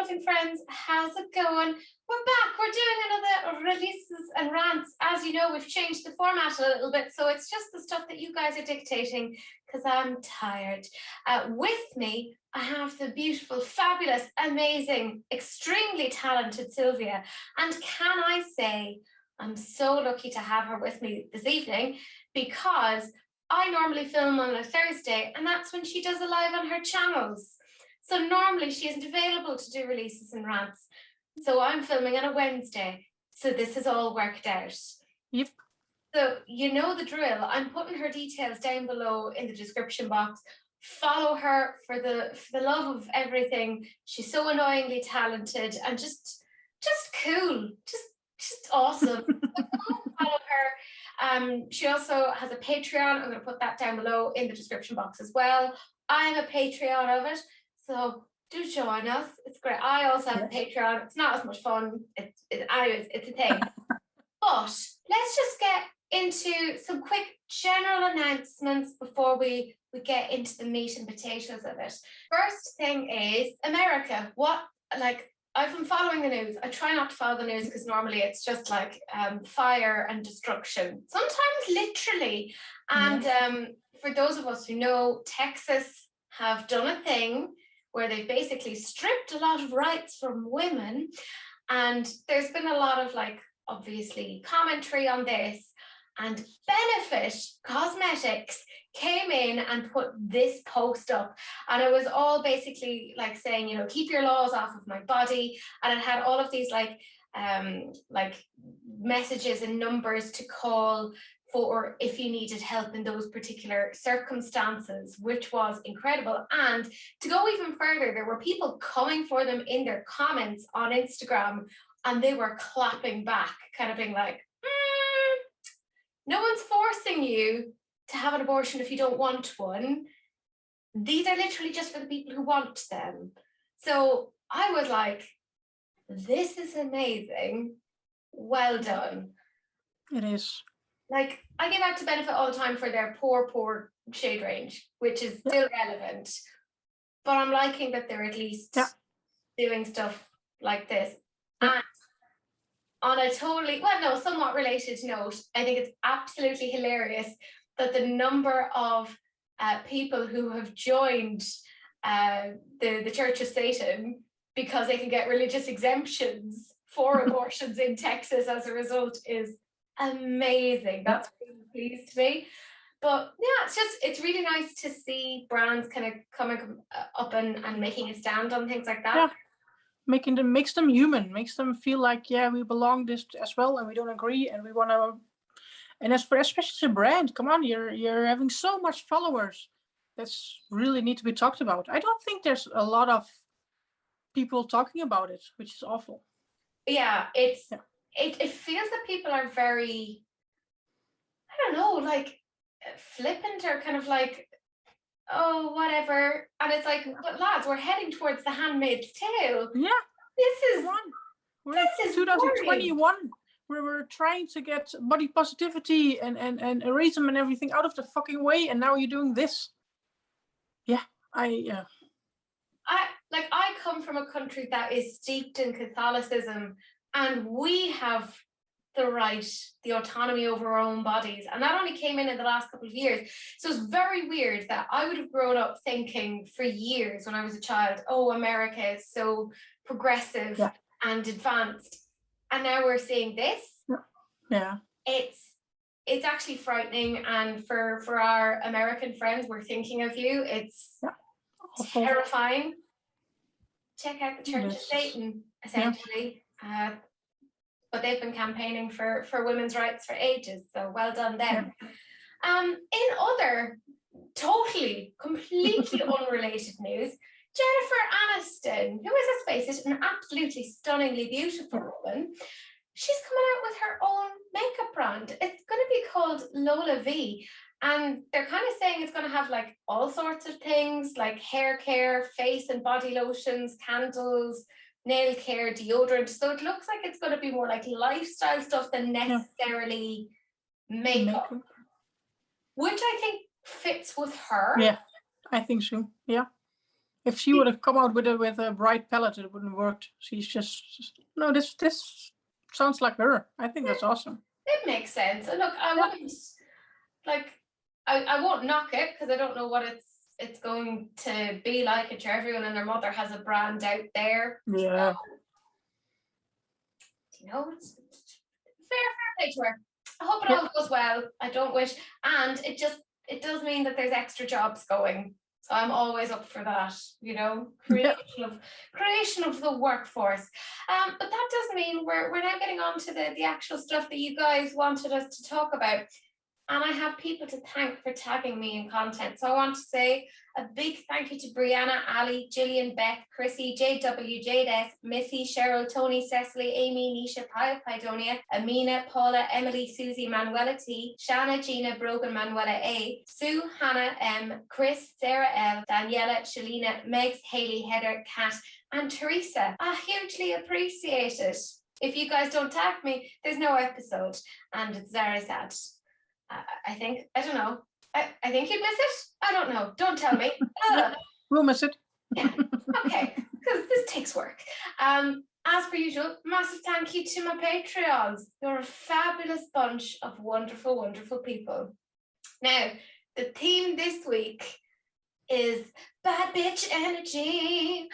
American friends, how's it going? We're back. We're doing another releases and rants. As you know, we've changed the format a little bit, so it's just the stuff that you guys are dictating because I'm tired. With me, I have the beautiful, fabulous, amazing, extremely talented Sylvia. And can I say, I'm so lucky to have her with me this evening because I normally film on a Thursday, and that's when she does a live on her channels. So normally she isn't available to do releases and rants. So I'm filming on a Wednesday. So this has all worked out. Yep. So you know the drill. I'm putting her details down below in the description box. Follow her for the love of everything. She's so annoyingly talented and just cool. Just awesome. Follow her. She also has a Patreon. I'm going to put that down below in the description box as well. I'm a Patreon of it. So do join us. It's great. I also have a Patreon. It's not as much fun. Anyways, it's a thing. But let's just get into some quick general announcements before we get into the meat and potatoes of it. First thing is America. I've been following the news. I try not to follow the news because normally it's just like fire and destruction, sometimes literally. And for those of us who know, Texas have done a thing where they've basically stripped a lot of rights from women. And there's been a lot of obviously commentary on this. And Benefit Cosmetics came in and put this post up, and it was all basically saying, keep your laws off of my body, and it had all of these messages and numbers to call for if you needed help in those particular circumstances, which was incredible. And to go even further, there were people coming for them in their comments on Instagram, and they were clapping back, kind of being like, no one's forcing you to have an abortion if you don't want one. These are literally just for the people who want them. So I was like, this is amazing. Well done. It is. I give out to Benefit all the time for their poor shade range, which is still relevant. But I'm liking that they're at least doing stuff like this. And on a somewhat related note, I think it's absolutely hilarious that the number of people who have joined the Church of Satan because they can get religious exemptions for abortions in Texas as a result is amazing. That's really pleased me. But yeah, it's really nice to see brands kind of coming up and making a stand on things like that. Yeah. Makes them human, makes them feel like, we belong this as well, and we don't agree, and we want to. And especially the brand, come on, you're having so much followers. That's really need to be talked about. I don't think there's a lot of people talking about it, which is awful. Yeah, it feels that people are very, I don't know, flippant or kind of oh, whatever. And it's like, but lads, we're heading towards The Handmaid's Tale. Yeah. We're in 2021. We're trying to get body positivity and erasm and everything out of the fucking way, and now you're doing this. Yeah. I come from a country that is steeped in Catholicism, and we have the right, the autonomy over our own bodies, and that only came in the last couple of years. So it's very weird that I would have grown up thinking for years when I was a child, oh, America is so progressive and advanced, and now we're seeing this. It's actually frightening, and for our American friends, we're thinking of you. It's terrifying. Check out the Church of Satan, essentially. But they've been campaigning for women's rights for ages, so well done them. In other completely unrelated news, Jennifer Aniston, who is, let's face it, an absolutely stunningly beautiful woman, she's coming out with her own makeup brand. It's going to be called Lola V, and they're kind of saying it's going to have all sorts of things like hair care, face and body lotions, candles, nail care, deodorant. So it looks like it's going to be more like lifestyle stuff than necessarily makeup, which I think fits with her. Yeah, I think so. Yeah. If she would have come out with a bright palette, it wouldn't have worked. She's just no. This sounds like her. I think that's awesome. It makes sense. And look, I wouldn't like. I won't knock it because I don't know what it's going to be like. I'm sure everyone and their mother has a brand out there. Yeah. So, it's fair play to her. I hope it all goes well. I don't wish, and it does mean that there's extra jobs going. So I'm always up for that, creation of the workforce. But that does mean we're now getting on to the actual stuff that you guys wanted us to talk about. And I have people to thank for tagging me in content. So I want to say a big thank you to Brianna, Ali, Gillian, Beck, Chrissy, JW, Jade S, Missy, Cheryl, Tony, Cecily, Amy, Nisha, Pia, Pidonia, Amina, Paula, Emily, Susie, Manuela T, Shanna, Gina, Brogan, Manuela A, Sue, Hannah M, Chris, Sarah L, Daniela, Shalina, Megs, Haley, Heather, Kat, and Teresa. I hugely appreciate it. If you guys don't tag me, there's no episode, and it's very sad. I think, I don't know. I think you'd miss it. I don't know. Don't tell me. We'll miss it. Yeah. Okay. Because this takes work. As per usual, massive thank you to my Patreons. You're a fabulous bunch of wonderful, wonderful people. Now, the theme this week is bad bitch energy.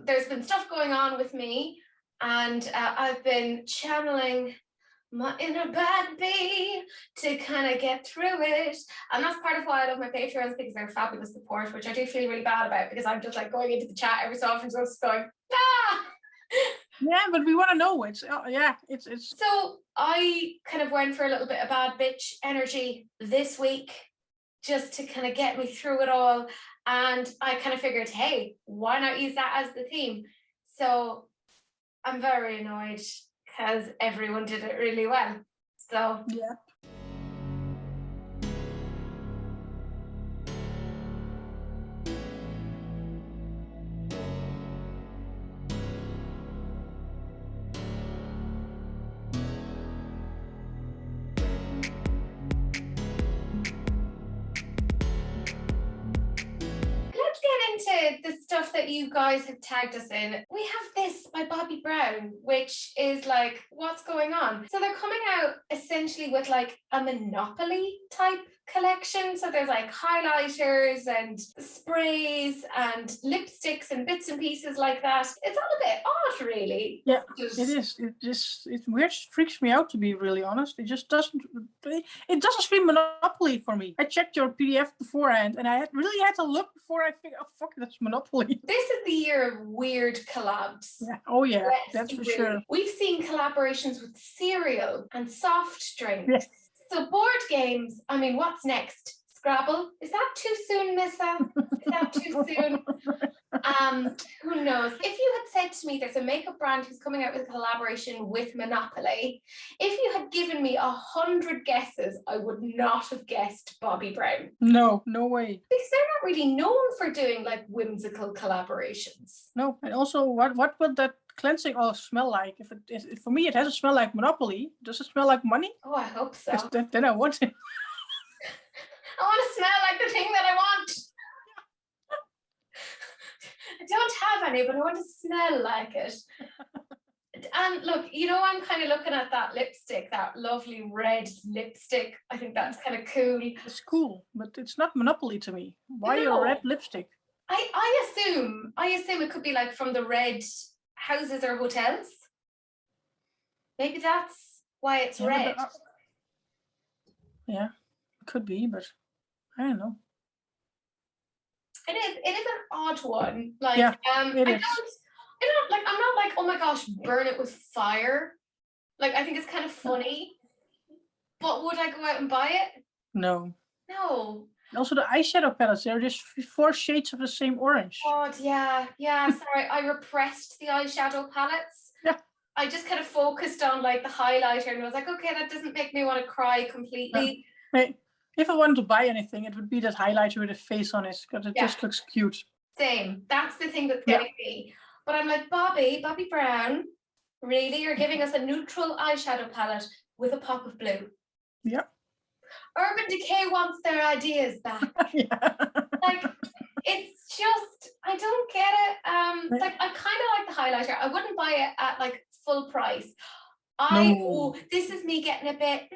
There's been stuff going on with me, and I've been channeling my inner bad bee to kind of get through it. And that's part of why I love my Patreons, because they're fabulous support, which I do feel really bad about, because I'm just like going into the chat every so often, just going, ah! Yeah, but we want to know. It's. So I kind of went for a little bit of bad bitch energy this week, just to kind of get me through it all. And I kind of figured, hey, why not use that as the theme? So I'm very annoyed because everyone did it really well. So yeah. Into the stuff that you guys have tagged us in. We have this by Bobbi Brown, which is like, what's going on? So they're coming out essentially with like a Monopoly type collection. So there's like highlighters and sprays and lipsticks and bits and pieces like that. It's all a bit odd, really. Yeah, it is. It weird, freaks me out, to be really honest. It just doesn't. It doesn't scream Monopoly for me. I checked your PDF beforehand, and I really had to look before I figured, oh fuck, that's Monopoly. This is the year of weird collabs. Yeah. Oh yeah, that's for sure. We've seen collaborations with cereal and soft drinks. Yes. So board games, I mean, what's next? Scrabble? Is that too soon, Missa? Is that too soon? Who knows? If you had said to me there's a makeup brand who's coming out with a collaboration with Monopoly, if you had given me 100 guesses, I would not have guessed Bobbi Brown. No way. Because they're not really known for doing like whimsical collaborations. No, and also what would that cleansing oil smell like? If for me it has to smell like Monopoly, does it smell like money? Oh, I hope so. Then I want it. I want to smell like the thing that I want. I don't have any, but I want to smell like it. And look, I'm kind of looking at that lipstick, that lovely red lipstick. I think that's kind of cool. It's cool, but it's not Monopoly to me. Why a red lipstick? I assume it could be like from the red houses or hotels. Maybe that's why it's red. Yeah, it could be, but I don't know. It is an odd one. Like, yeah, it is. I'm not like, oh my gosh, burn it with fire. Like, I think it's kind of funny. But would I go out and buy it? No. Also, the eyeshadow palettes, they're just 4 shades of the same orange. God, yeah. Sorry, I repressed the eyeshadow palettes. Yeah. I just kind of focused on like the highlighter, and I was like, okay, that doesn't make me want to cry completely. Hey, if I wanted to buy anything, it would be that highlighter with a face on it, because it just looks cute. Same. That's the thing that's getting me. But I'm like, Bobbi Brown, really? You're giving us a neutral eyeshadow palette with a pop of blue. Yeah. Urban Decay wants their ideas back. Yeah. Like, It's just, I don't get it. Yeah. Like I kind of like the highlighter. I wouldn't buy it at like full price. No. This is me getting a bit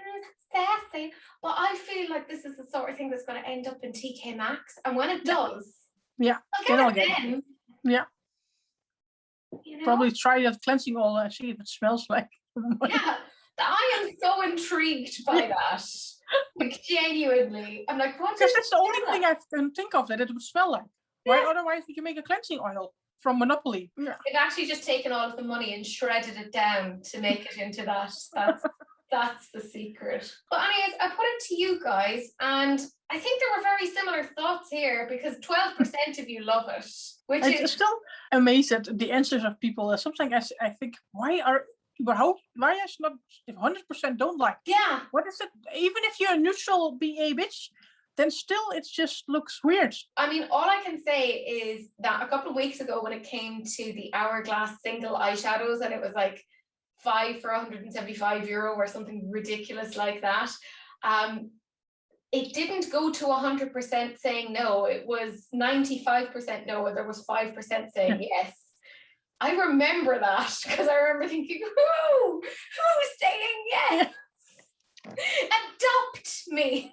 sassy, but I feel like this is the sort of thing that's going to end up in TK Maxx, and when it does, Yeah. I'll get it then. Yeah. You know? Probably try that cleansing oil and see if it smells like. Yeah, I am so intrigued by that. Like genuinely, I'm like, what? Because that's the only thing I can think of that it would smell like. Why otherwise would you make a cleansing oil from Monopoly? Yeah. They've actually just taken all of the money and shredded it down to make it into that. That's the secret. But anyways, I put it to you guys, and I think there were very similar thoughts here because 12% of you love it, which is still amazed at the answers of people. Something I think, why is not if 100% don't like? Yeah. What is it? Even if you're a neutral BA bitch, then still it just looks weird. I mean, all I can say is that a couple of weeks ago when it came to the Hourglass single eyeshadows, and it was like 5 for €175 or something ridiculous like that. It didn't go to 100% saying no. It was 95% no, and there was 5% saying yes. I remember that because I remember thinking, who's saying yes? Adopt me.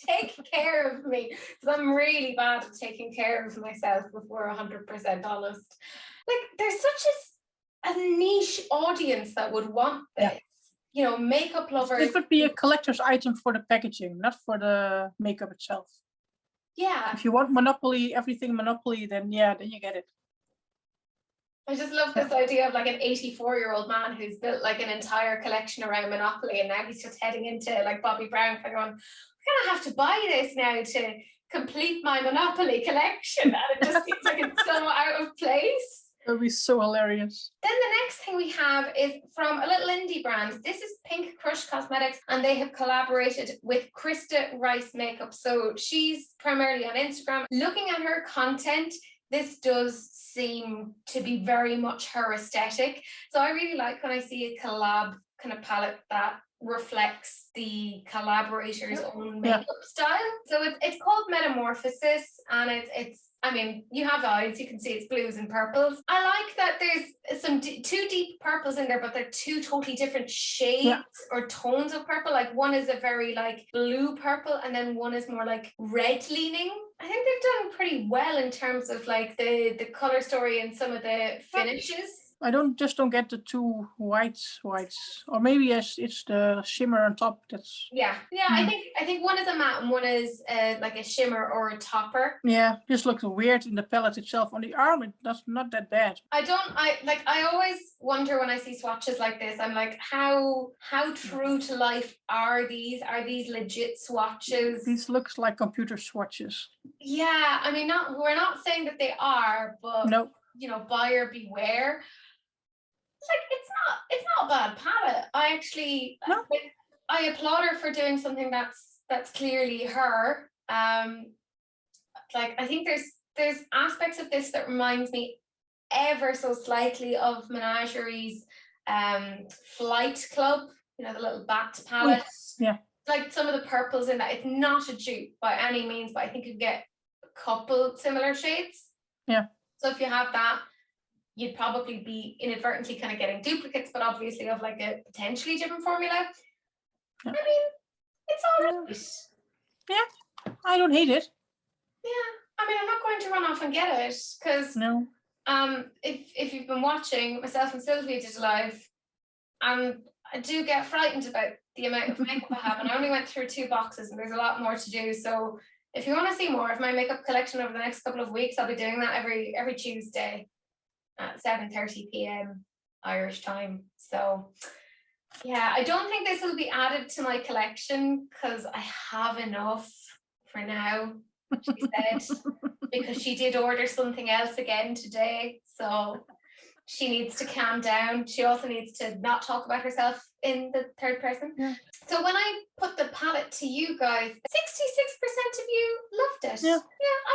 Take care of me, because I'm really bad at taking care of myself if we're 100% honest. Like, there's such a niche audience that would want this. Yeah. You know, makeup lovers. It would be a collector's item for the packaging, not for the makeup itself. Yeah. If you want Monopoly, everything Monopoly, then you get it. I just love this idea of like an 84-year-old man who's built like an entire collection around Monopoly, and now he's just heading into like Bobbi Brown for going, I'm gonna have to buy this now to complete my Monopoly collection, and it just seems like it's so out of place. It would be so hilarious. Then the next thing we have is from a little indie brand. This is Pink Crush Cosmetics, and they have collaborated with Krista Rice Makeup. So she's primarily on Instagram. Looking at her content, this does seem to be very much her aesthetic. So I really like when I see a collab kind of palette that reflects the collaborator's own makeup style. So it's called Metamorphosis, and it's I mean, you have eyes, you can see it's blues and purples. I like that there's some two deep purples in there, but they're two totally different shades or tones of purple. Like one is a very like blue purple, and then one is more like red leaning. I think they've done pretty well in terms of like the color story and some of the finishes. I don't get the two whites, or maybe it's the shimmer on top. That's I think one is a matte and one is like a shimmer or a topper. Yeah, just looks weird in the palette itself. On the arm, that's not that bad. I always wonder when I see swatches like this. I'm like, how true to life are these? Are these legit swatches? These looks like computer swatches. Yeah, I mean, we're not saying that they are, but no. You know, buyer beware. Like it's not a bad palette. I actually I applaud her for doing something that's clearly her. Like I think there's aspects of this that reminds me ever so slightly of Menagerie's Flight Club, you know, the little bat palette. Yeah. Like some of the purples in that. It's not a dupe by any means, but I think you get a couple similar shades. Yeah. So if you have that, you'd probably be inadvertently kind of getting duplicates, but obviously of like a potentially different formula. Yeah. I mean, it's all right. Yeah, I don't hate it. Yeah, I mean, I'm not going to run off and get it because if you've been watching, myself and Sylvia did live, I do get frightened about the amount of makeup I have, and I only went through 2 boxes, and there's a lot more to do. So if you want to see more of my makeup collection over the next couple of weeks, I'll be doing that every Tuesday at 7:30 p.m. Irish time. So yeah, I don't think this will be added to my collection because I have enough for now, she said, because she did order something else again today. So she needs to calm down. She also needs to not talk about herself in the third person. Yeah. So when I put the palette to you guys, 66% of you loved it. Yeah,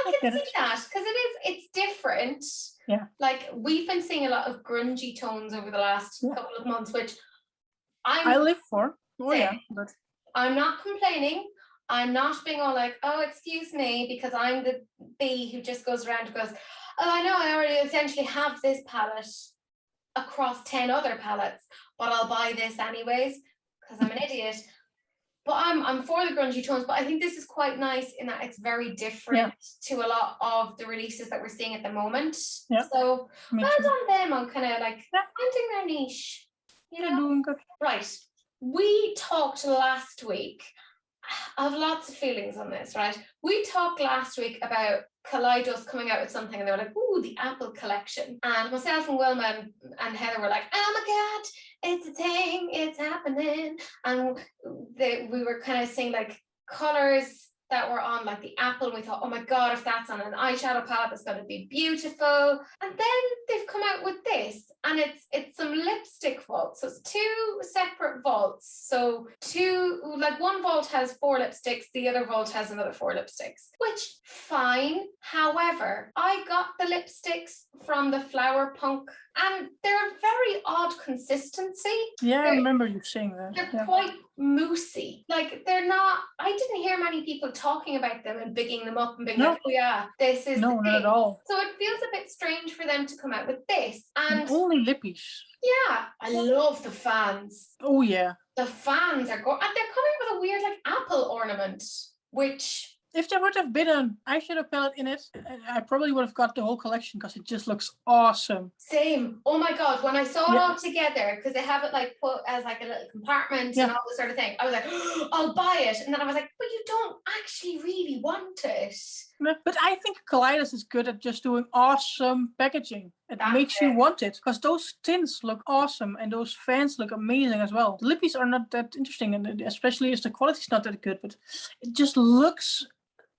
I can see that because it's different. Yeah. Like we've been seeing a lot of grungy tones over the last couple of months, which I live for. Oh yeah. But I'm not complaining. I'm not being all like, oh, excuse me, because I'm the bee who just goes around and goes, oh, I know I already essentially have this palette across 10 other palettes, but I'll buy this anyways because I'm an idiot. But I'm for the grungy tones, but I think this is quite nice in that it's very different to a lot of the releases that we're seeing at the moment. Yeah. So well done them on kind of like finding their niche. They're doing good. Right. We talked last week. I have lots of feelings on this, right? We talked last week about Kaleidos coming out with something and they were like, ooh, the Apple collection. And myself and Wilma and Heather were like, oh my God, it's a thing, it's happening. And we were kind of seeing like colors that were on like the Apple, and we thought, oh my God, if that's on an eyeshadow palette, that's going to be beautiful. And then they've come out with this, and it's some lipstick vaults. So it's 2 separate vaults. So one vault has 4 lipsticks, the other vault has another 4 lipsticks, which fine. However, I got the lipsticks from the Flower Punk, and they're a very odd consistency. Yeah, I remember you saying that. They're quite moussey. Like, they're not, I didn't hear many people talking about them and bigging them up and being like, oh yeah, this is no, not at all. So it feels a bit strange for them to come out with this. And only lippies. Yeah, I love the fans. Oh yeah. The fans are and they're coming with a weird like apple ornament, which if there would have been an eyeshadow palette in it, I probably would have got the whole collection because it just looks awesome. Same. Oh my God, when I saw it all together, because they have it like put as like a little compartment and all this sort of thing, I was like, oh, I'll buy it. And then I was like, but you don't actually really want it. But I think Kaleidos is good at just doing awesome packaging. It makes you want it because those tints look awesome and those fans look amazing as well. The lippies are not that interesting, and especially if the quality's not that good, but it just looks.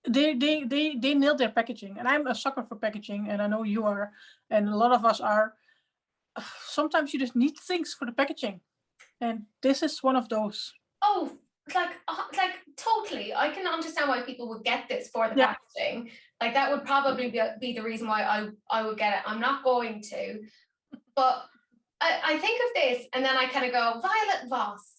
They nailed their packaging, and I'm a sucker for packaging, and I know you are, and a lot of us are. Sometimes you just need things for the packaging, and this is one of those. Oh, like totally. I can understand why people would get this for the packaging. Like that would probably be the reason why I would get it. I'm not going to, but I think of this, and then I kind of go Violet Voss.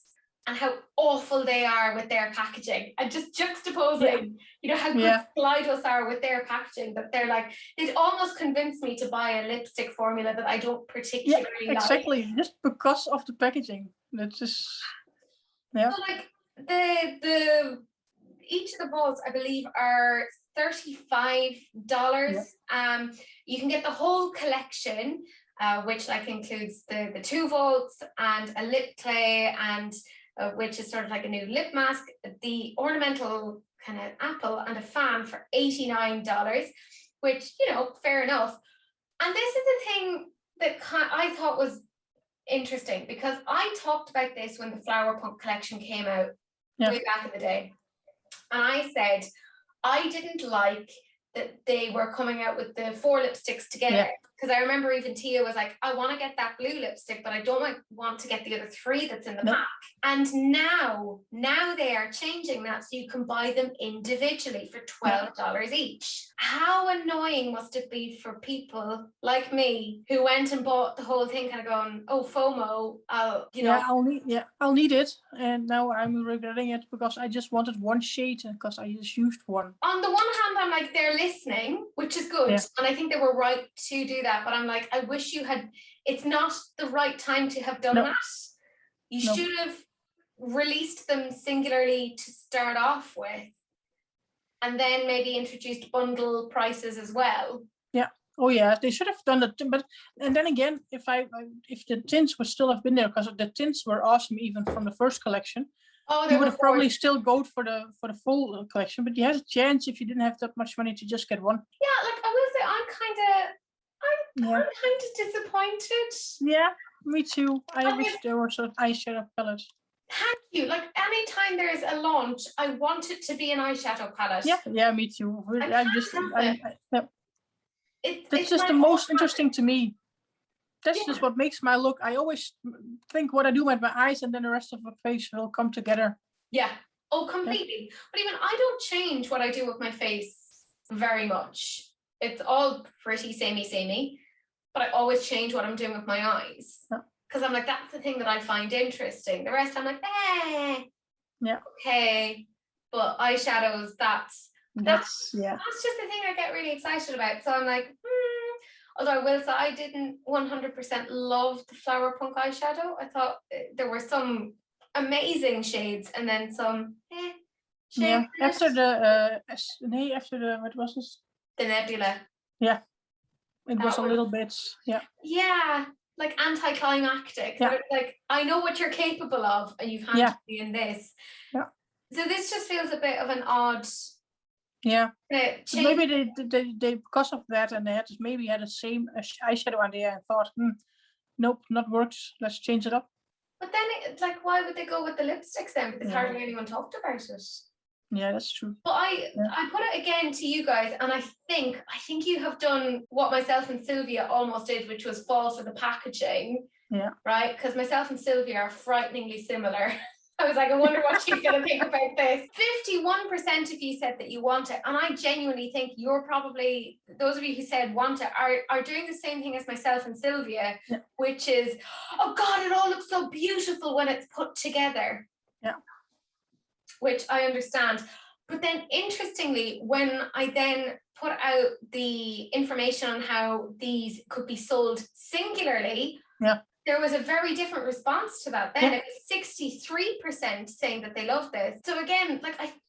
And how awful they are with their packaging, and just juxtaposing, you know, how good Kaleidos are with their packaging. But they're like, it almost convinced me to buy a lipstick formula that I don't particularly like. Exactly, just because of the packaging. That's just So like the each of the balls, I believe, are $35. You can get the whole collection, which like includes the 2 vaults and a lip clay and. Which is sort of like a new lip mask, the ornamental kind of apple and a fan for $89, which, you know, fair enough. And this is the thing that I thought was interesting, because I talked about this when the Flower Punk collection came out way back in the day. And I said, I didn't like that they were coming out with the 4 lipsticks together. Because I remember even Tia was like, I want to get that blue lipstick, but I don't want to get the other 3 that's in the pack. And now they are changing that so you can buy them individually for $12 each. How annoying must it be for people like me who went and bought the whole thing, kind of going, oh, FOMO, I'll need it, and now I'm regretting it because I just wanted 1 shade because I just used 1. On the one hand, I'm like, they're listening, which is good, and I think they were right to do that, but I'm like, I wish you had. It's not the right time to have done that. You should have released them singularly to start off with, and then maybe introduced bundle prices as well. Oh yeah, they should have done that. But and then again, if the tints would still have been there, because the tints were awesome even from the first collection. You would have probably still go for the full collection, but you had a chance if you didn't have that much money to just get 1. Yeah, like I will say, I'm kind of disappointed. Yeah, me too. I wish there was an eyeshadow palette. Thank you. Like anytime there is a launch, I want it to be an eyeshadow palette. Yeah, me too. That's just the most interesting to me. That's just what makes my look. I always think what I do with my eyes, and then the rest of my face will come together. Yeah. Oh, completely. But even I don't change what I do with my face very much. It's all pretty samey, but I always change what I'm doing with my eyes. Because I'm like, that's the thing that I find interesting. The rest I'm like, okay. but eyeshadows, that's That's just the thing I get really excited about. So I'm like, although I will say I didn't 100% love the Flower Punk eyeshadow. I thought there were some amazing shades and then some shades. After the what was this? The Nebula. Yeah. It was a little bit, like anticlimactic. Yeah. Like, I know what you're capable of, and you've handed me in this. Yeah. So this just feels a bit of an odd. Yeah. Maybe they because of that, and they maybe had the same eyeshadow idea and thought, nope, not works. Let's change it up. But then, why would they go with the lipsticks then? Because hardly anyone talked about it. Yeah, that's true. But I put it again to you guys, and I think you have done what myself and Sylvia almost did, which was fall for the packaging. Yeah. Right? Because myself and Sylvia are frighteningly similar. I was like, I wonder what she's going to think about this. 51% of you said that you want it. And I genuinely think you're probably, those of you who said want it, are doing the same thing as myself and Sylvia, which is, oh God, it all looks so beautiful when it's put together. Yeah. Which I understand. But then interestingly, when I then put out the information on how these could be sold singularly, there was a very different response to that then. It was 63% saying that they love this. So again,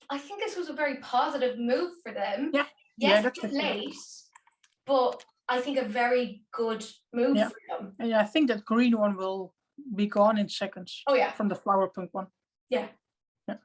I think this was a very positive move for them. Yeah. Yes, it's late, but I think a very good move for them. And I think that green one will be gone in seconds. Oh yeah. From the Flower Punk one. Yeah.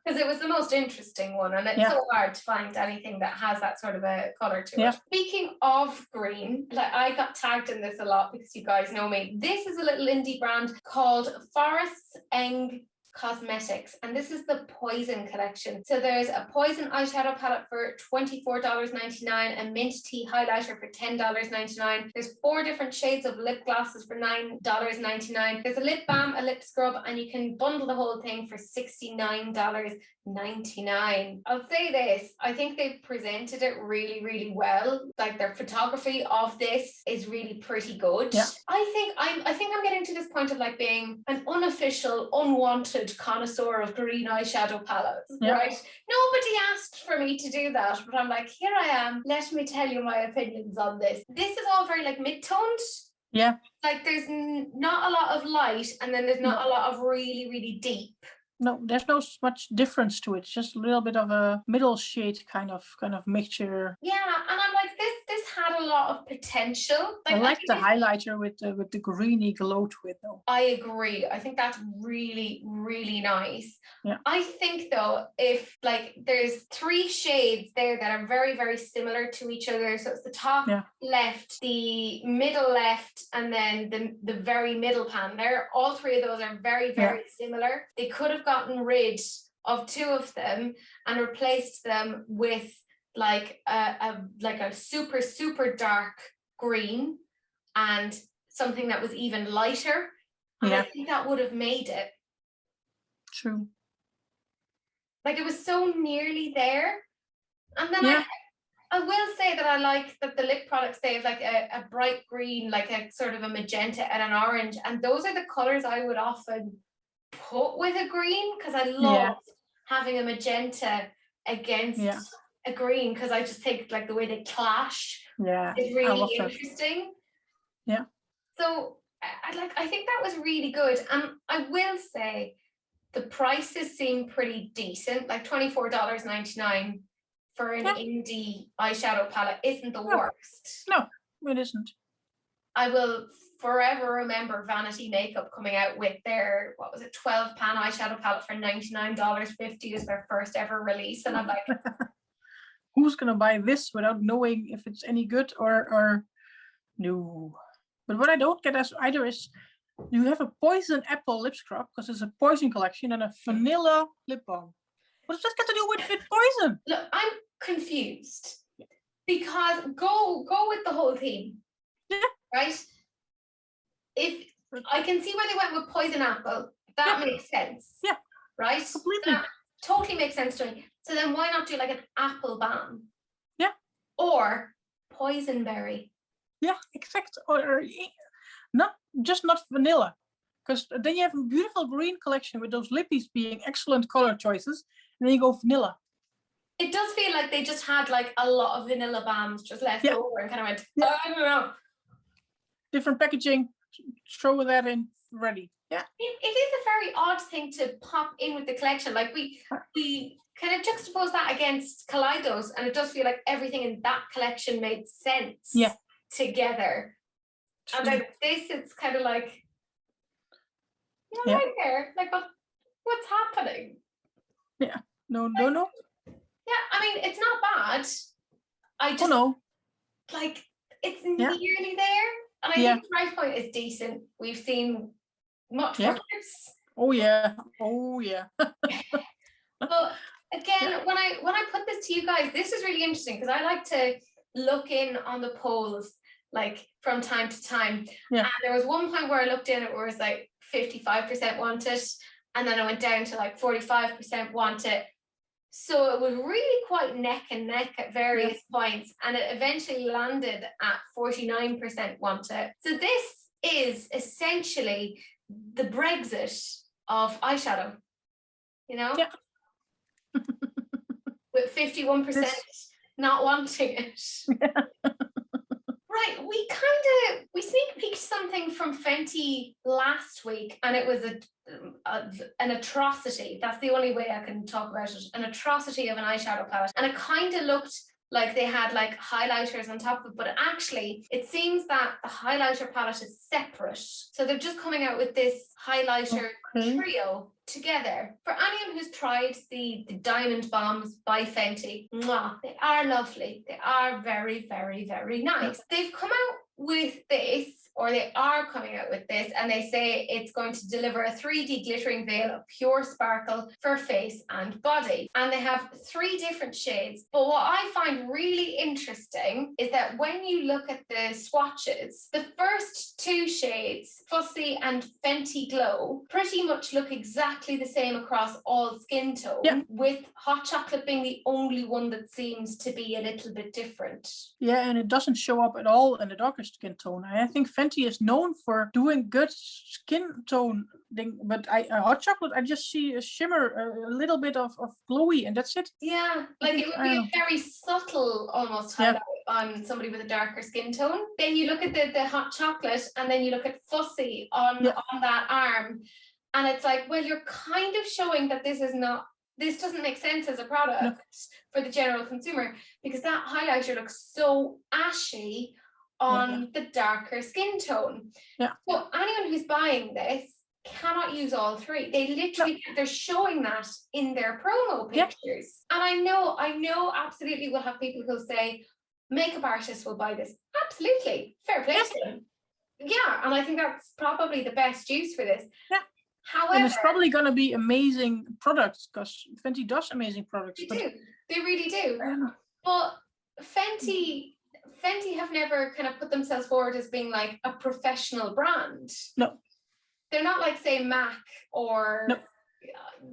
Because it was the most interesting one, and it's so hard to find anything that has that sort of a colour to it. Speaking of green, I got tagged in this a lot because you guys know me. This is a little indie brand called Forest Eng Cosmetics, and this is the Poison collection. So there's a Poison eyeshadow palette for $24.99, a mint tea highlighter for $10.99. There's 4 different shades of lip glosses for $9.99. There's a lip balm, a lip scrub, and you can bundle the whole thing for $69.99. I'll say this, I think they've presented it really, really well. Like, their photography of this is really pretty good. I think I'm getting to this point of being an unofficial, unwanted connoisseur of green eyeshadow palettes, right? Nobody asked for me to do that, but I'm like, here I am, let me tell you my opinions on this. This is all very mid-toned. There's not a lot of light, and then there's not a lot of really, really deep. No, there's no much difference to it. It's just a little bit of a middle shade kind of mixture. Yeah, and I'm like, this had a lot of potential. I like the highlighter with the greeny glow to it, though. I agree. I think that's really, really nice. Yeah. I think though, if there's 3 shades there that are very, very similar to each other. So it's the top left, the middle left, and then the very middle pan there. All 3 of those are very, very similar. They could have gotten rid of 2 of them and replaced them with a super, super dark green and something that was even lighter. And I think that would have made it. True. It was so nearly there. And then I will say that I like that the lip products, they have a bright green, a sort of a magenta and an orange. And those are the colours I would often put with a green, because I love having a magenta against a green, because I just think the way they clash is really interesting. Yeah. So I think that was really good. And I will say the prices seem pretty decent. $24.99 for an indie eyeshadow palette isn't the worst. No, it isn't. I will forever remember Vanity Makeup coming out with their 12 pan eyeshadow palette for $99.50 as their first ever release, and I'm like, who's gonna buy this without knowing if it's any good or no? But what I don't get either is, you have a poison apple lip scrub because it's a poison collection, and a vanilla lip balm. What does that got to do with poison? Look, I'm confused because go with the whole theme. Right? If I can see why they went with poison apple, that makes sense. Yeah. Right? Completely. That totally makes sense to me. So then why not do an apple balm? Yeah. Or poison berry. Yeah, exact. Or not vanilla. Because then you have a beautiful green collection with those lippies being excellent color choices, and then you go vanilla. It does feel like they just had like a lot of vanilla balms just left over and kind of went, Yeah. I don't know. Different packaging, throw that in, ready. Yeah. It is a very odd thing to pop in with the collection. Like we kind of juxtapose that against Kaleidos, and it does feel like everything in that collection made sense together. And then this, it's kind of like, right there, like what's happening? Yeah. No. Yeah, I mean, it's not bad. I just like it's nearly there, and I think the price point is decent. We've seen much worse. Oh yeah. But again, when I put this to you guys, this is really interesting because I like to look in on the polls like from time to time. And there was one point where I looked in it where it was like 55% want it, and then I went down to like 45% want it. So it was really quite neck and neck at various points, and it eventually landed at 49% want it. So this is essentially the Brexit of eyeshadow, you know? Yeah. With 51% not wanting it. Right, we sneak peeked something from Fenty last week, and it was an atrocity. That's the only way I can talk about it. An atrocity of an eyeshadow palette. And it kind of looked like they had like highlighters on top of it, but actually it seems that the highlighter palette is separate. So they're just coming out with this highlighter trio together. For anyone who's tried the Diamond Bombs by Fenty, they are lovely. They are very, very, very nice. They've come out with this, or they are coming out with this, and they say it's going to deliver a 3D glittering veil of pure sparkle for face and body. And they have 3 different shades. But what I find really interesting is that when you look at the swatches, the first 2 shades, Fussy and Fenty Glow, pretty much look exactly the same across all skin tone, with Hot Chocolate being the only one that seems to be a little bit different. Yeah, and it doesn't show up at all in the darker skin tone. I think Fenty is known for doing good skin tone thing, but Hot Chocolate, I just see a shimmer, a little bit of glowy, and that's it. Yeah, like it would be a very subtle almost highlight on somebody with a darker skin tone. Then you look at the Hot Chocolate, and then you look at Fussy on that arm, and it's like, well, you're kind of showing that this doesn't make sense as a product for the general consumer, because that highlighter looks so ashy on the darker skin tone. Yeah. So anyone who's buying this cannot use all 3. They literally they're showing that in their promo pictures. And I know absolutely we'll have people who'll say makeup artists will buy this. Absolutely. Fair play to them. Yeah, and I think that's probably the best use for this. Yeah. However, and it's probably going to be amazing products, because Fenty does amazing products. They really do. But Fenty have never kind of put themselves forward as being like a professional brand. No. They're not like, say, MAC or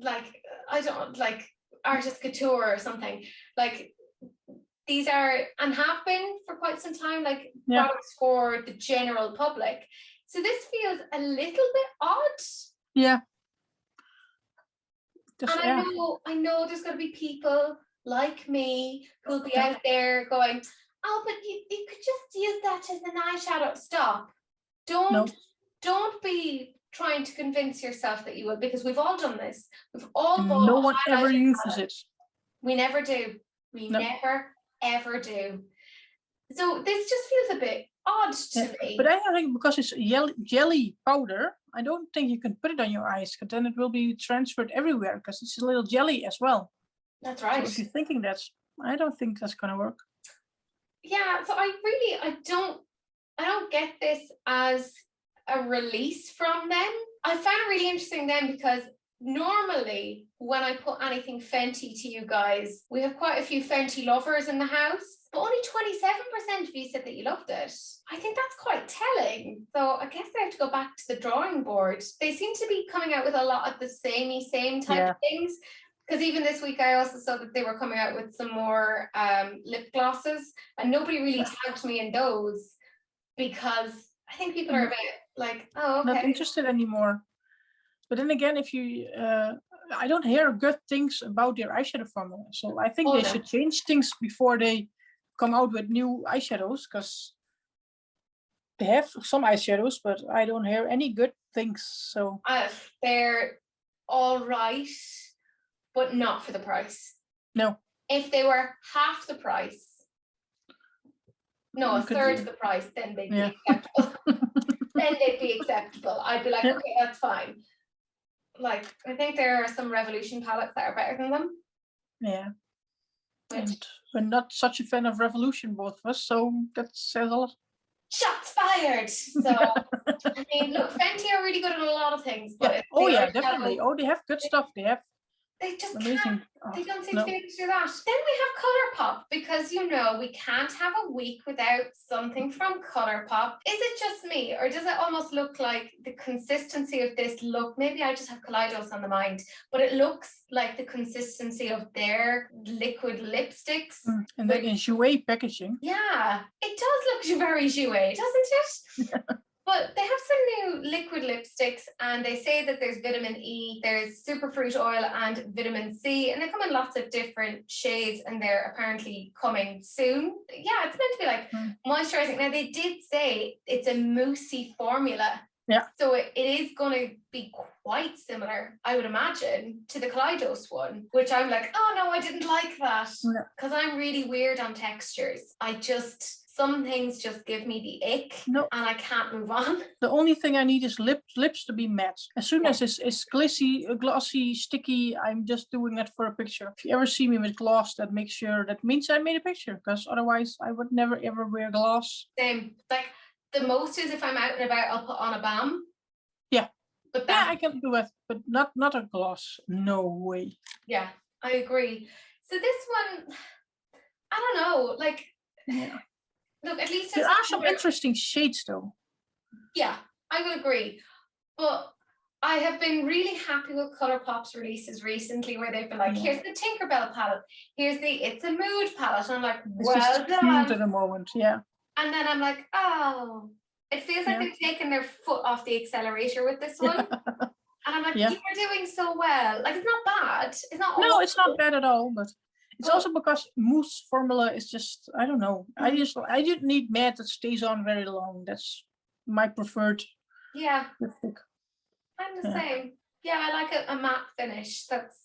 like, I don't like Artist Couture or something. Like, these are, and have been for quite some time, like products for the general public. So this feels a little bit odd. Yeah. And I know there's going to be people like me who'll be out there going, oh, but you could just use that as an eyeshadow. Stop. Don't be trying to convince yourself that you will, because we've all done this. We've all bought no one ever uses it. We never do. We never, ever do. So this just feels a bit odd to me. But I think because it's jelly powder, I don't think you can put it on your eyes, because then it will be transferred everywhere, because it's a little jelly as well. That's right. So if you're thinking I don't think that's going to work. Yeah, so I don't get this as a release from them. I found it really interesting then, because normally when I put anything Fenty to you guys, we have quite a few Fenty lovers in the house, but only 27% of you said that you loved it. I think that's quite telling. So I guess I have to go back to the drawing board. They seem to be coming out with a lot of the same type of things. Because even this week, I also saw that they were coming out with some more lip glosses, and nobody really tagged me in those, because I think people are a bit like, oh, okay. Not interested anymore. But then again, if I don't hear good things about their eyeshadow formula. So I think they no. should change things before they come out with new eyeshadows, because they have some eyeshadows, but I don't hear any good things. So They're all right, but not for the price. no. If they were half the price, no, a You could third do- of the price, then they'd Yeah. be acceptable. Then they'd be acceptable. I'd be like, Yeah. okay, that's fine. Like, I think there are some Revolution palettes that are better than them. Yeah. Which, And we're not such a fan of Revolution, both of us, so that says a lot. shots fired. So, I mean, look, Fenty are really good at a lot of things, but Yeah. if Oh the yeah, eyeshadow- definitely. Oh, they have good stuff. They have they just amazing. can't. They don't seem no. to be able to do that. Then we have ColourPop, because we can't have a week without something from ColourPop. Is it just me, or does it almost look like the consistency of this look? Maybe I just have Kaleidos on the mind, but it looks like the consistency of their liquid lipsticks. And then in jouet packaging. Yeah, it does look very jouet, doesn't it? But they have some new liquid lipsticks, and they say that there's vitamin E, there's superfruit oil, and vitamin C, and they come in lots of different shades, and they're apparently coming soon. Yeah, it's meant to be like moisturizing. Now, they did say it's a moussey formula. Yeah. So it is going to be quite similar, I would imagine, to the Kaleidos one, which I'm like, oh no, I didn't like that. Because I'm really weird on textures. Some things just give me the ick, and I can't move on. The only thing I need is lips to be matte. As soon as it's glossy, sticky, I'm just doing it for a picture. If you ever see me with gloss, that means I made a picture, because otherwise I would never ever wear gloss. Same. Like, the most is if I'm out and about, I'll put on a balm. Yeah. But I can do it, but not a gloss. No way. Yeah, I agree. So this one, I don't know, like, look, at least there are some interesting shades though. Yeah, I would agree. But I have been really happy with ColourPop's releases recently, where they've been like, here's the Tinkerbell palette, here's the It's a Mood palette. And I'm like, well done. Cute at the moment, yeah. And then I'm like, oh, it feels like they've taken their foot off the accelerator with this one. And I'm like, you're doing so well. Like, it's not bad. It's not. No, it's not bad at all. But it's also because mousse formula is just, I don't know. I didn't need matte that stays on very long. That's my preferred. Yeah. lipstick. I'm the same. Yeah, I like a matte finish. That's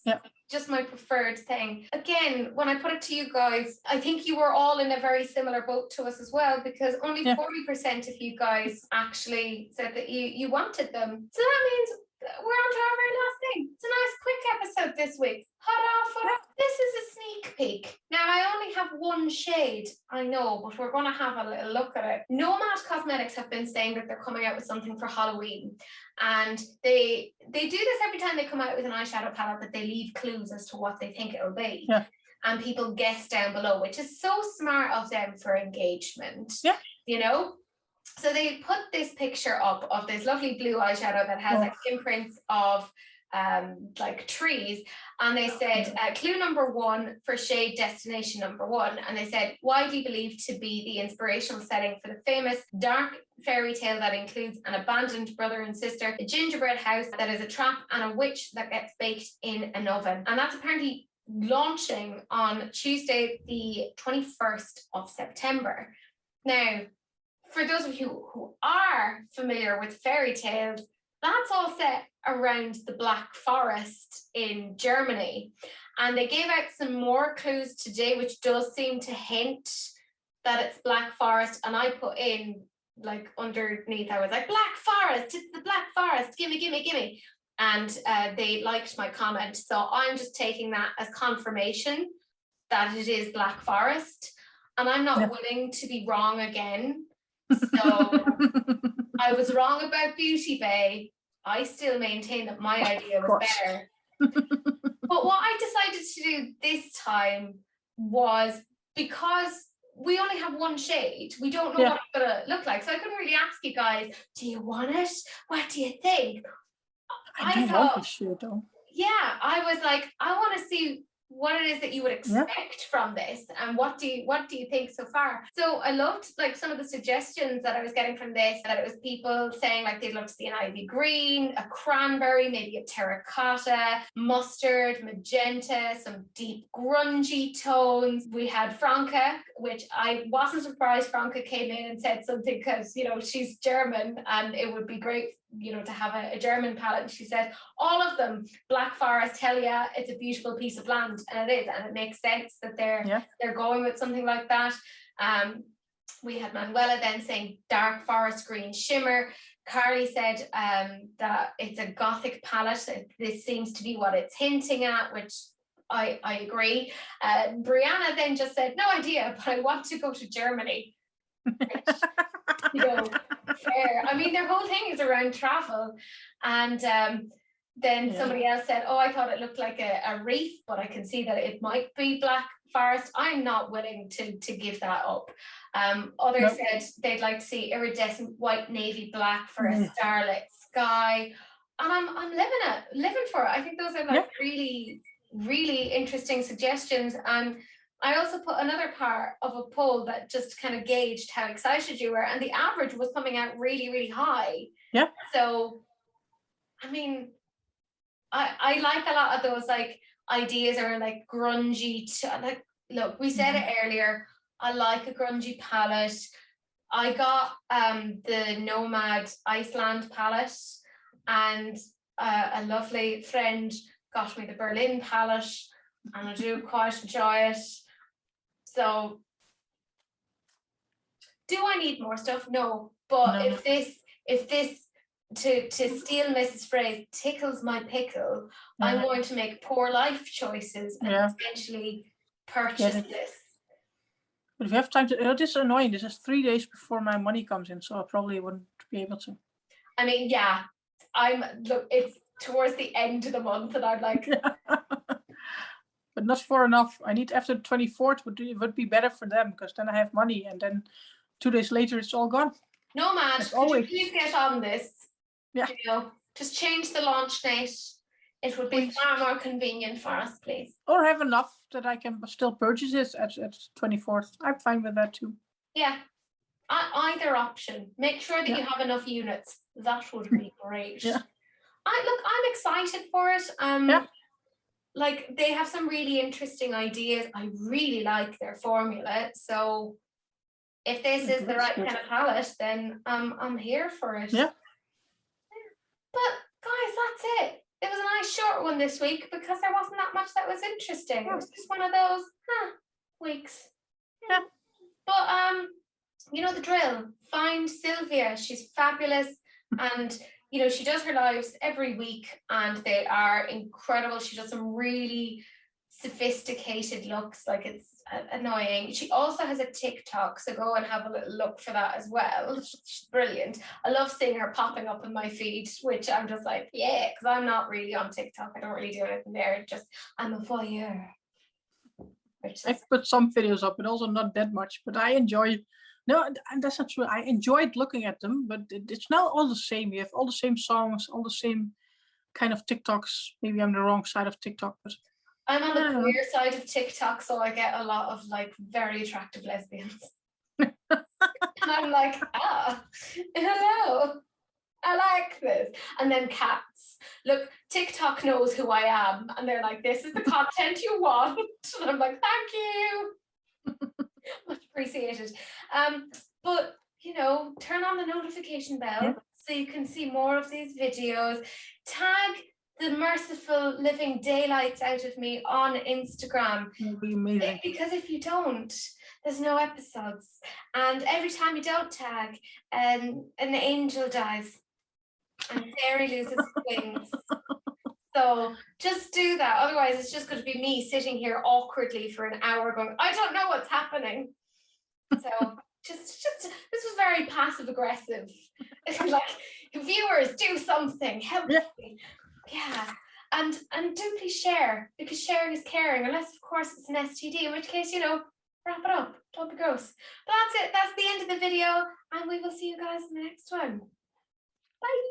just my preferred thing. Again, when I put it to you guys, I think you were all in a very similar boat to us as well, because only 40% of you guys actually said that you wanted them. So that means we're on to our very last thing. It's a nice quick episode this week. Hot off. This is a sneak peek. Now, I only have one shade, I know, but we're going to have a little look at it. Nomad Cosmetics have been saying that they're coming out with something for Halloween. And they do this every time they come out with an eyeshadow palette, that they leave clues as to what they think it'll be. Yeah. And people guess down below, which is so smart of them for engagement. Yeah. You know? So they put this picture up of this lovely blue eyeshadow that has like imprints of like trees, and they said clue number 1 for shade destination number 1, and they said widely believed to be the inspirational setting for the famous dark fairy tale that includes an abandoned brother and sister, a gingerbread house that is a trap, and a witch that gets baked in an oven. And that's apparently launching on Tuesday the 21st of September. Now, for those of you who are familiar with fairy tales, that's all set around the Black Forest in Germany. And they gave out some more clues today, which does seem to hint that it's Black Forest. And I put in, like, underneath, I was like, Black Forest, it's the Black Forest, gimme, gimme, gimme. And they liked my comment. So I'm just taking that as confirmation that it is Black Forest. And I'm not willing to be wrong again. So I was wrong about Beauty Bay. I still maintain that my idea was better. But what I decided to do this time was, because we only have one shade, we don't know what it's going to look like. So I couldn't really ask you guys, do you want it? What do you think? I do want this shade though. Yeah, I was like, I want to see what it is that you would expect from this, and what do you think so far? So I loved like some of the suggestions that I was getting from this, that it was people saying like they'd love to see an ivy green, a cranberry, maybe a terracotta, mustard, magenta, some deep grungy tones. We had Franca, which I wasn't surprised Franca came in and said something, because she's German and it would be great to have a German palette. And she said all of them, Black Forest, hell yeah, it's a beautiful piece of land, and it is, and it makes sense that they're going with something like that. We had Manuela then saying dark forest green shimmer. Carly said that it's a gothic palette. This seems to be what it's hinting at, which I agree. Brianna then just said no idea, but I want to go to Germany. Fair. I mean, their whole thing is around travel. And then somebody else said, oh, I thought it looked like a reef, but I can see that it might be Black Forest. I'm not willing to give that up. Others said they'd like to see iridescent white navy black for a starlit sky. And I'm living for it. I think those are like really, really interesting suggestions. And I also put another part of a poll that just kind of gauged how excited you were, and the average was coming out really, really high. Yeah. So, I mean, I like a lot of those like ideas around like grungy. Like, look, we said it earlier. I like a grungy palette. I got the Nomad Iceland palette, and a lovely friend got me the Berlin palette, and I do quite enjoy it. So, do I need more stuff? No. But if this to steal Mrs. phrase, tickles my pickle, I'm going to make poor life choices and potentially purchase this. But if you have time to, it is annoying. This is 3 days before my money comes in, so I probably wouldn't be able to. I mean, it's towards the end of the month, and I'm like. But not for enough. I need after the 24th would be better for them, because then I have money, and then 2 days later it's all gone. Nomad, could you please get on this? Yeah. Just change the launch date. It would be far more convenient for us, please. Or have enough that I can still purchase it at 24th. I'm fine with that too. Yeah. Either option. Make sure that you have enough units. That would be great. Yeah. I'm excited for it. Like, they have some really interesting ideas. I really like their formula. So if this is the right kind of palette, then I'm here for it. Yeah. But guys, that's it. It was a nice short one this week, because there wasn't that much that was interesting. It was just one of those weeks. Yeah. But you know the drill. Find Sylvia. She's fabulous, and she does her lives every week, and they are incredible. She does some really sophisticated looks, like it's annoying. She also has a TikTok, so go and have a little look for that as well. She's brilliant. I love seeing her popping up in my feed, which I'm just like, yeah, because I'm not really on TikTok. I don't really do anything there. I'm a voyeur. I've put some videos up, but also not that much. But I enjoy. No, and that's not true. I enjoyed looking at them, but it's not all the same. You have all the same songs, all the same kind of TikToks. Maybe I'm the wrong side of TikTok, but I'm on the queer side of TikTok, so I get a lot of like very attractive lesbians. And I'm like, hello, I like this. And then cats. Look, TikTok knows who I am, and they're like, this is the content you want. And I'm like, thank you. Much appreciated. But turn on the notification bell so you can see more of these videos. Tag the merciful living daylights out of me on Instagram. It'll be amazing. Because if you don't, there's no episodes. And every time you don't tag, an angel dies and fairy loses wings. So just do that. Otherwise, it's just going to be me sitting here awkwardly for an hour going, I don't know what's happening. So just this was very passive aggressive. Like, viewers, do something. Help me. Yeah. And do please share, because sharing is caring, unless of course it's an STD, in which case, wrap it up. Don't be gross. But that's it. That's the end of the video, and we will see you guys in the next one. Bye.